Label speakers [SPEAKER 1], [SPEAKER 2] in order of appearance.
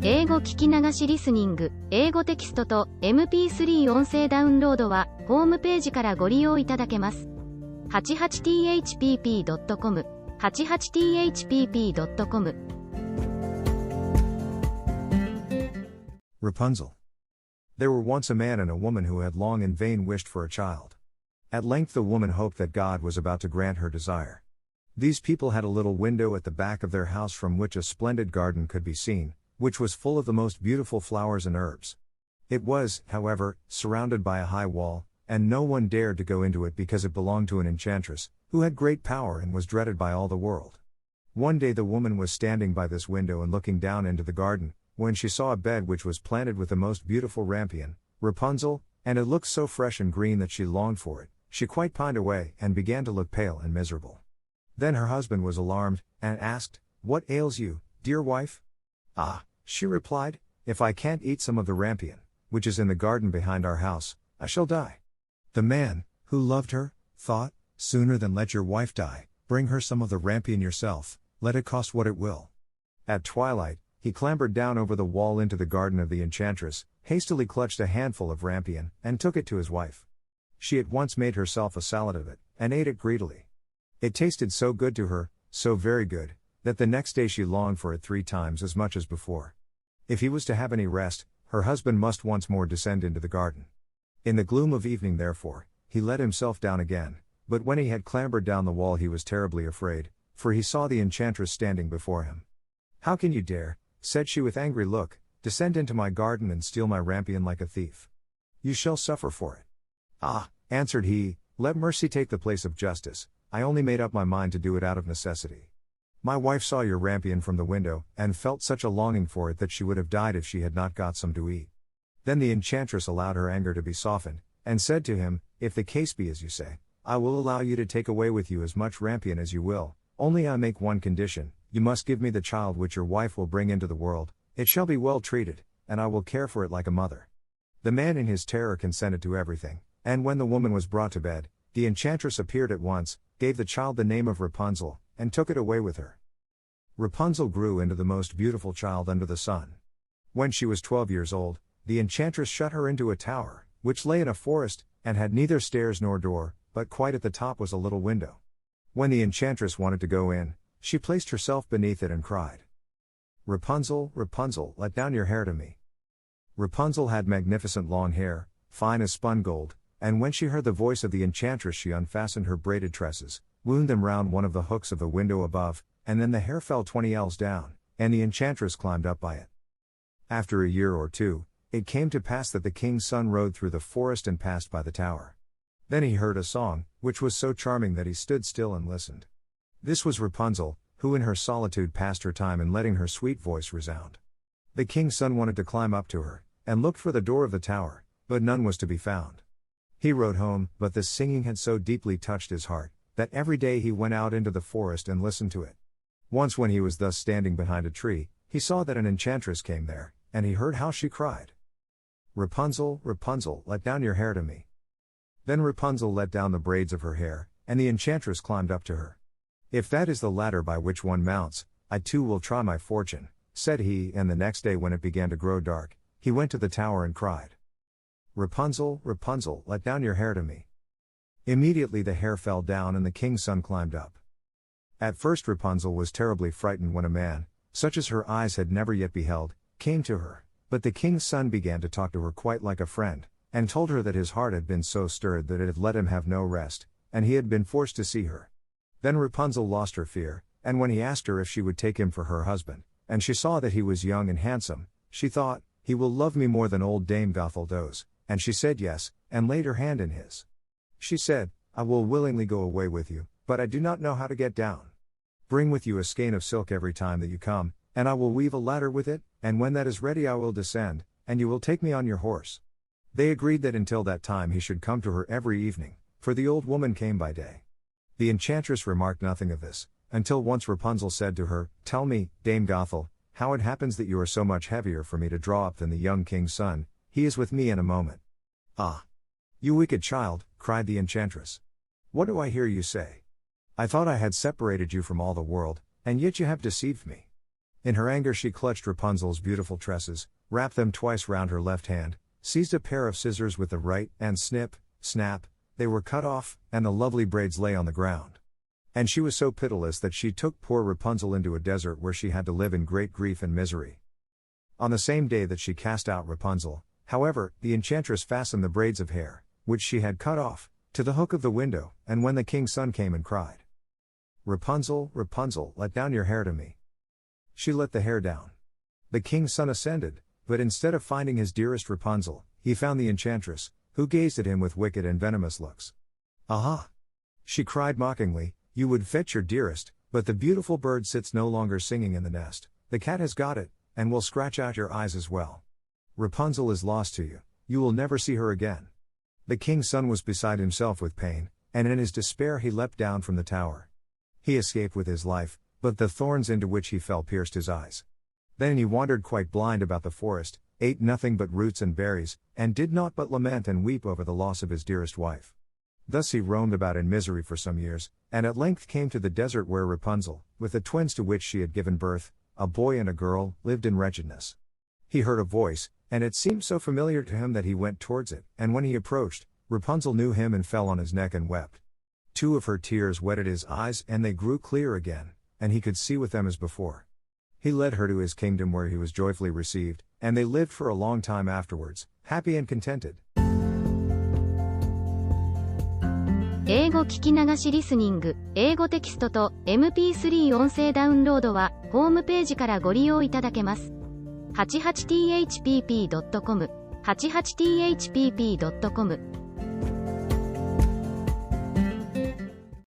[SPEAKER 1] 英語聞き流しリスニング、英語テキストと MP3 音声ダウンロードはホームページからご利用いただけます。88thpp.com 88thpp.com
[SPEAKER 2] Rapunzel. There were once a man and a woman who had long in vain wished for a child. At length the woman hoped that God was about to grant her desire. These people had a little window at the back of their house from which a splendid garden could be seen, which was full of the most beautiful flowers and herbs. It was, however, surrounded by a high wall, and no one dared to go into it because it belonged to an enchantress, who had great power and was dreaded by all the world. One day the woman was standing by this window and looking down into the garden, when she saw a bed which was planted with the most beautiful rampion, Rapunzel, and it looked so fresh and green that she longed for it. She quite pined away, and began to look pale and miserable. Then her husband was alarmed, and asked, "What ails you, dear wife?" "Ah," she replied, "if I can't eat some of the rampion, which is in the garden behind our house, I shall die." The man, who loved her, thought, "Sooner than let your wife die, bring her some of the rampion yourself, let it cost what it will." At twilight, he clambered down over the wall into the garden of the enchantress, hastily clutched a handful of rampion, and took it to his wife. She at once made herself a salad of it, and ate it greedily. It tasted so good to her, so very good, that the next day she longed for it 3 times as much as before. If he was to have any rest, her husband must once more descend into the garden. In the gloom of evening therefore, he let himself down again, but when he had clambered down the wall he was terribly afraid, for he saw the enchantress standing before him. "How can you dare," said she with angry look, "descend into my garden and steal my rampion like a thief? You shall suffer for it." "Ah," answered he, "let mercy take the place of justice, I only made up my mind to do it out of necessity. My wife saw your rampion from the window, and felt such a longing for it that she would have died if she had not got some to eat." Then the enchantress allowed her anger to be softened, and said to him, "If the case be as you say, I will allow you to take away with you as much rampion as you will, only I make one condition, you must give me the child which your wife will bring into the world, it shall be well treated, and I will care for it like a mother." The man in his terror consented to everything, and when the woman was brought to bed, the enchantress appeared at once, gave the child the name of Rapunzel, and took it away with her. Rapunzel grew into the most beautiful child under the sun. When she was 12 years old, the enchantress shut her into a tower, which lay in a forest, and had neither stairs nor door, but quite at the top was a little window. When the enchantress wanted to go in, she placed herself beneath it and cried, "Rapunzel, Rapunzel, let down your hair to me." Rapunzel had magnificent long hair, fine as spun gold, and when she heard the voice of the enchantress she unfastened her braided tresses, wound them round one of the hooks of the window above, and then the hair fell 20 ells down, and the enchantress climbed up by it. After a year or two, it came to pass that the king's son rode through the forest and passed by the tower. Then he heard a song, which was so charming that he stood still and listened. This was Rapunzel, who in her solitude passed her time in letting her sweet voice resound. The king's son wanted to climb up to her, and looked for the door of the tower, but none was to be found. He rode home, but this singing had so deeply touched his heart, that every day he went out into the forest and listened to it. Once when he was thus standing behind a tree, he saw that an enchantress came there, and he heard how she cried, "Rapunzel, Rapunzel, let down your hair to me." Then Rapunzel let down the braids of her hair, and the enchantress climbed up to her. "If that is the ladder by which one mounts, I too will try my fortune," said he, and the next day when it began to grow dark, he went to the tower and cried, "Rapunzel, Rapunzel, let down your hair to me." Immediately the hair fell down and the king's son climbed up. At first Rapunzel was terribly frightened when a man, such as her eyes had never yet beheld, came to her, but the king's son began to talk to her quite like a friend, and told her that his heart had been so stirred that it had let him have no rest, and he had been forced to see her. Then Rapunzel lost her fear, and when he asked her if she would take him for her husband, and she saw that he was young and handsome, she thought, "He will love me more than old Dame Gothel does," and she said yes, and laid her hand in his. She said, "I will willingly go away with you, but I do not know how to get down. Bring with you a skein of silk every time that you come, and I will weave a ladder with it, and when that is ready I will descend, and you will take me on your horse." They agreed that until that time he should come to her every evening, for the old woman came by day. The enchantress remarked nothing of this, until once Rapunzel said to her, "Tell me, Dame Gothel, how it happens that you are so much heavier for me to draw up than the young king's son, he is with me in a moment." "Ah! You wicked child," cried the enchantress. "What do I hear you say? I thought I had separated you from all the world, and yet you have deceived me. In her anger she clutched Rapunzel's beautiful tresses, wrapped them twice round her left hand, seized a pair of scissors with the right, and snip, snap, they were cut off, and the lovely braids lay on the ground. And she was so pitiless that she took poor Rapunzel into a desert where she had to live in great grief and misery. On the same day that she cast out Rapunzel, however, the enchantress fastened the braids of hair, which she had cut off, to the hook of the window, and when the king's son came and cried, "Rapunzel, Rapunzel, let down your hair to me," she let the hair down. The king's son ascended, but instead of finding his dearest Rapunzel, he found the enchantress, who gazed at him with wicked and venomous looks. "Aha!" she cried mockingly, "you would fetch your dearest, but the beautiful bird sits no longer singing in the nest, the cat has got it, and will scratch out your eyes as well. Rapunzel is lost to you, you will never see her again." The king's son was beside himself with pain, and in his despair he leapt down from the tower. He escaped with his life, but the thorns into which he fell pierced his eyes. Then he wandered quite blind about the forest, ate nothing but roots and berries, and did naught but lament and weep over the loss of his dearest wife. Thus he roamed about in misery for some years, and at length came to the desert where Rapunzel, with the twins to which she had given birth, a boy and a girl, lived in wretchedness. He heard a voice, and it seemed so familiar to him that he went towards it, and when he approached, Rapunzel knew him and fell on his neck and wept. 2 of her tears wetted his eyes and they grew clear again, and he could see with them as before. He led her to his kingdom where he was joyfully received, and they lived for a long time afterwards, happy and contented.
[SPEAKER 1] 英語聞き流しリスニング、英語テキストと MP3 音声ダウンロードはホームページからご利用いただけます。88thpp.com、88thpp.com